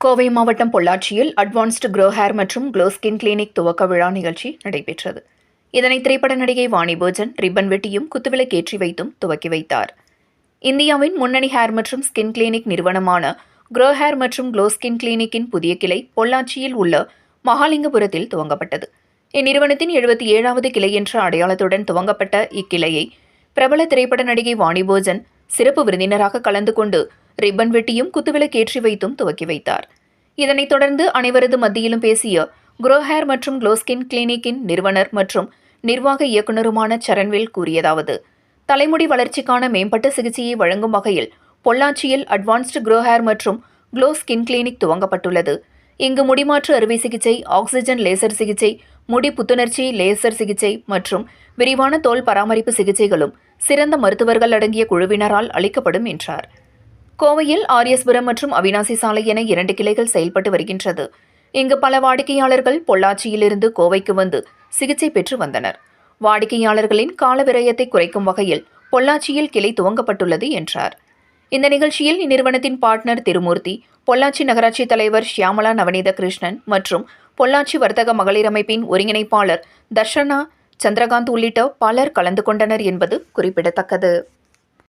கோவை மாவட்டம் பொள்ளாச்சியில் advanced grow hair மற்றும் க்ளோ ஸ்கின் கிளினிக் துவக்க விழா நிகழ்ச்சி நடைபெற்றது. இதனை திரைப்பட நடிகை வாணி போஜன் ரிப்பன் வெட்டியும் குத்துவிளக்கேற்றி வைத்தும் துவக்கி வைத்தார். இந்தியாவின் முன்னணி ஹேர் மற்றும் ஸ்கின் கிளினிக் நிறுவனமான க்ரோ ஹேர் மற்றும் க்ளோ ஸ்கின் கிளினிக்கின் புதிய கிளை பொள்ளாச்சியில் உள்ள மகாலிங்கபுரத்தில் துவங்கப்பட்டது. இந்நிறுவனத்தின் 77வது கிளை என்ற அடையாளத்துடன் துவங்கப்பட்ட இக்கிளையை பிரபல திரைப்பட நடிகை வாணி போஜன் சிறப்பு விருந்தினராக கலந்து கொண்டு ரிப்பன் வெட்டியும் குத்துவிளக்கேற்றி வைத்தும் துவக்கி வைத்தார். இதனைத் தொடர்ந்து அனைவரது மத்தியிலும் பேசிய க்ரோ ஹேர் மற்றும் க்ளோ ஸ்கின் கிளினிக்கின் நிறுவனர் மற்றும் நிர்வாக இயக்குநருமான சரண்வேல் கூறியதாவது: தலைமுடி வளர்ச்சிக்கான மேம்பட்ட சிகிச்சையை வழங்கும் வகையில் பொள்ளாச்சியில் அட்வான்ஸ்டு க்ரோ ஹேர் மற்றும் க்ளோ ஸ்கின் கிளினிக் துவங்கப்பட்டுள்ளது. இங்கு முடிமாற்று அறுவை சிகிச்சை, ஆக்ஸிஜன் லேசர் சிகிச்சை, முடி புத்துணர்ச்சி லேசர் சிகிச்சை மற்றும் விரிவான தோல் பராமரிப்பு சிகிச்சைகளும் சிறந்த மருத்துவர்கள் அடங்கிய குழுவினரால் அளிக்கப்படும் என்றார். கோவையில் ஆரியஸ்புரம் மற்றும் அவினாசி சாலை என 2 கிளைகள் செயல்பட்டு வருகின்றது. இங்கு பல வாடிக்கையாளர்கள் பொள்ளாச்சியிலிருந்து கோவைக்கு வந்து சிகிச்சை பெற்று வந்தனர். வாடிக்கையாளர்களின் கால விரயத்தை குறைக்கும் வகையில் பொள்ளாச்சியில் கிளை துவங்கப்பட்டுள்ளது என்றார். இந்த நிகழ்ச்சியில் இந்நிறுவனத்தின் பார்ட்னர் திருமூர்த்தி, பொள்ளாச்சி நகராட்சி தலைவர் ஷியாமலா நவநீத கிருஷ்ணன் மற்றும் பொள்ளாச்சி வர்த்தக மகளிர் அமைப்பின் ஒருங்கிணைப்பாளர் தர்ஷனா சந்திரகாந்த் உள்ளிட்ட பலர் கலந்து கொண்டனர் என்பது குறிப்பிடத்தக்கது.